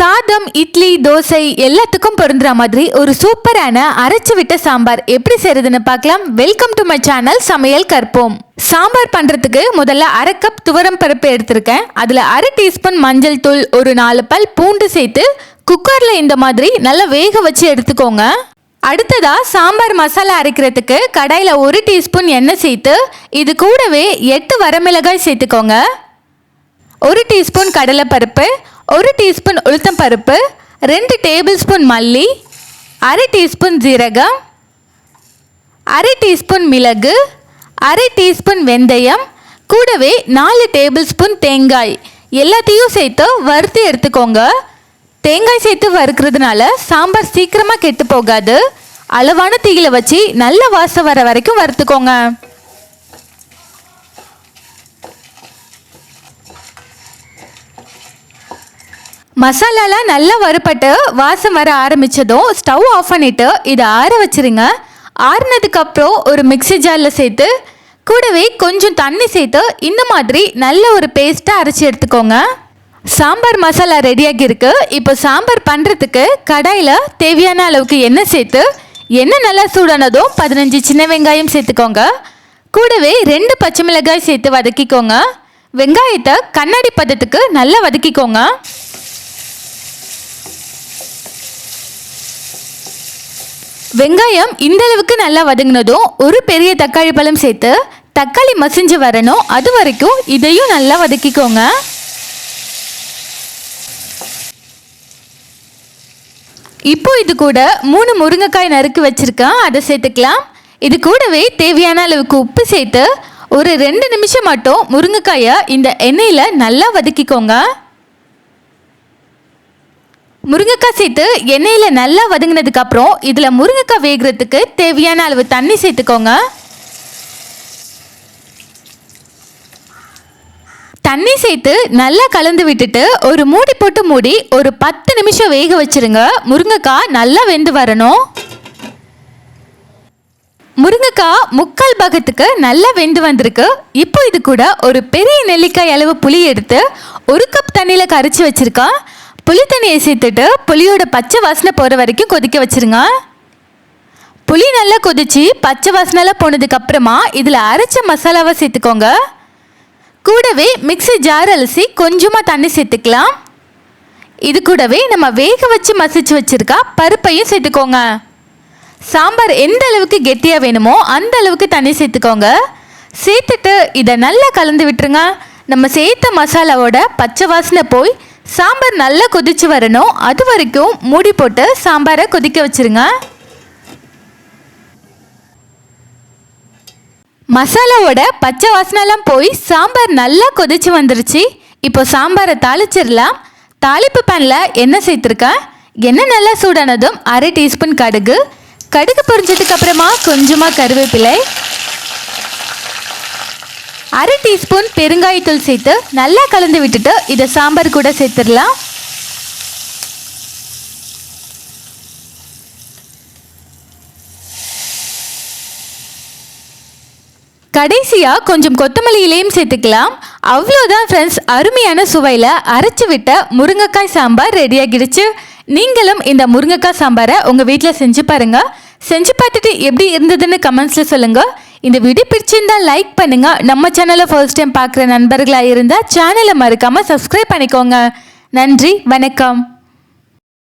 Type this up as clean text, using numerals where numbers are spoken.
சாதம், இட்லி, தோசை எல்லாத்துக்கும் பொருந்துற மாதிரி ஒரு சூப்பரான அரைச்சு விட்ட சாம்பார் எப்படி செய்யறதுன்னு பார்க்கலாம். வெல்கம் டு மை சேனல் சமையல் கற்போம். சாம்பார் பண்றதுக்கு முதல்ல அரை கப் துவரம் பருப்பு எடுத்திருக்கேன். அதுல அரை டீஸ்பூன் மஞ்சள் தூள், ஒரு 4 பல் பூண்டு சேர்த்து குக்கர்ல இந்த மாதிரி நல்லா வேக வச்சு எடுத்துக்கோங்க. அடுத்ததா சாம்பார் மசாலா அரைக்கிறதுக்கு கடாயில 1 டீஸ்பூன் எண்ணெய் சேர்த்து இது கூடவே 8 வரமிளகாய் சேர்த்துக்கோங்க. 1 டீஸ்பூன் கடலைப்பருப்பு, 1 டீஸ்பூன் உளுத்தம் பருப்பு, 2 டேபிள் ஸ்பூன் மல்லி, அரை டீஸ்பூன் ஜீரகம், அரை டீஸ்பூன் மிளகு, அரை டீஸ்பூன் வெந்தயம், கூடவே 4 டேபிள் ஸ்பூன் தேங்காய் எல்லாத்தையும் சேர்த்து வறுத்து எடுத்துக்கோங்க. தேங்காய் சேர்த்து வறுக்கிறதுனால சாம்பார் சீக்கிரமாக கெட்டு போகாது. அளவான தீயில வச்சு நல்ல வாசம் வர வரைக்கும் வறுத்துக்கோங்க. மசாலாலாம் நல்லா வறுபட்டு வாசம் வர ஆரம்பித்ததும் ஸ்டவ் ஆஃப் பண்ணிவிட்டு இதை ஆற வச்சுருங்க. ஆறுனதுக்கப்புறம் ஒரு மிக்ஸி ஜாரில் சேர்த்து கூடவே கொஞ்சம் தண்ணி சேர்த்து இந்த மாதிரி நல்ல ஒரு பேஸ்ட்டாக அரைச்சி எடுத்துக்கோங்க. சாம்பார் மசாலா ரெடியாகி இருக்கு. இப்போ சாம்பார் பண்ணுறதுக்கு கடாயில் தேவையான அளவுக்கு எண்ணெய் சேர்த்து எண்ணெய் நல்லா சூடானதும் 15 சின்ன வெங்காயம் சேர்த்துக்கோங்க. கூடவே 2 பச்சை மிளகாய் சேர்த்து வதக்கிக்கோங்க. வெங்காயத்தை கண்ணாடி பதத்துக்கு நல்லா வதக்கிக்கோங்க. வெங்காயம் இந்த அளவுக்கு நல்லா வதங்கினதும் ஒரு பெரிய தக்காளி பழம் சேர்த்து தக்காளி மசிஞ்சு வரணும். அது வரைக்கும் இதையும் நல்லா வதக்கிக்கோங்க. இப்போ இது கூட 3 முருங்கைக்காய் நறுக்கி வச்சிருக்கேன், அதை சேர்த்துக்கலாம். இது கூடவே தேவையான அளவுக்கு உப்பு சேர்த்து ஒரு 2 நிமிஷம் மட்டும் முருங்கைக்காயை இந்த எண்ணெயில் நல்லா வதக்கிக்கோங்க. முருங்கைக்காய் சேர்த்து எண்ணெயில் நல்லா வதங்கினதுக்கு அப்புறம் இதில் முருங்கைக்காய் வேகிறதுக்கு தேவையான அளவு தண்ணி சேர்த்துக்கோங்க. தண்ணி சேர்த்து நல்லா கலந்து விட்டுட்டு ஒரு மூடி போட்டு மூடி ஒரு 10 நிமிஷம் வேக வச்சிருங்க. முருங்கைக்காய் நல்லா வெந்து வரணும். முருங்கைக்காய் முக்கால் பாகத்துக்கு நல்லா வெந்து வந்திருக்கு. இப்போ இது கூட ஒரு பெரிய நெல்லிக்காய் அளவு புளி எடுத்து 1 கப் தண்ணியில் கரைச்சி வச்சிருக்கேன். புளி தண்ணியை சேர்த்துட்டு புளியோட பச்சை வாசனை போகிற வரைக்கும் கொதிக்க வச்சுருங்க. புளி நல்லா கொதிச்சு பச்சை வாசனைலாம் போனதுக்கப்புறமா இதில் அரைச்ச மசாலாவை சேர்த்துக்கோங்க. கூடவே மிக்ஸி ஜார் அலசி கொஞ்சமாக தண்ணி சேர்த்துக்கலாம். இது கூடவே நம்ம வேக வச்சு மசிச்சு வச்சுருக்கா பருப்பையும் சேர்த்துக்கோங்க. சாம்பார் எந்த அளவுக்கு கெட்டியாக வேணுமோ அந்த அளவுக்கு தண்ணி சேர்த்துக்கோங்க. சேர்த்துட்டு இதை நல்லா கலந்து விட்டுருங்க. நம்ம சேர்த்த மசாலாவோட பச்சை வாசனை போய் சாம்பார் நல்லா கொதிச்சு வரணும். அது வரைக்கும் மூடி போட்டு சாம்பாரை கொதிக்க வச்சுருங்க. மசாலாவோட பச்சை வாசனைலாம் போய் சாம்பார் நல்லா கொதிச்சு வந்துருச்சு. இப்போ சாம்பாரை தாளிச்சிடலாம். தாளிப்பு பேனில் எண்ணெய் சேர்த்துருக்கேன். எண்ணெய் நல்லா சூடானதும் அரை டீஸ்பூன் கடுகு பொரிஞ்சதுக்கு அப்புறமா கொஞ்சமாக கருவேப்பிலை, அரை டீஸ்பூன் பெருங்காயத்தூள் சேர்த்து நல்லா கலந்து விட்டுட்டு இதை சாம்பார் கூட சேர்த்துடலாம். கடைசியாக கொஞ்சம் கொத்தமல்லி இலையும் சேர்த்துக்கலாம். அவ்வளோதான் ஃப்ரெண்ட்ஸ், அருமையான சுவையில் அரைச்சி விட்ட முருங்கைக்காய் சாம்பார் ரெடியாகிடுச்சு. நீங்களும் இந்த முருங்கைக்காய் சாம்பாரை உங்கள் வீட்டில் செஞ்சு பாருங்கள். செஞ்சு பார்த்துட்டு எப்படி இருந்ததுன்னு கமெண்ட்ஸில் சொல்லுங்கள். இந்த வீடியோ பிடிச்சிருந்தால் லைக் பண்ணுங்கள். நம்ம சேனலை ஃபர்ஸ்ட் டைம் பார்க்குற நண்பர்களாக இருந்தால் சேனலை மறக்காமல் சப்ஸ்கிரைப் பண்ணிக்கோங்க. நன்றி, வணக்கம்.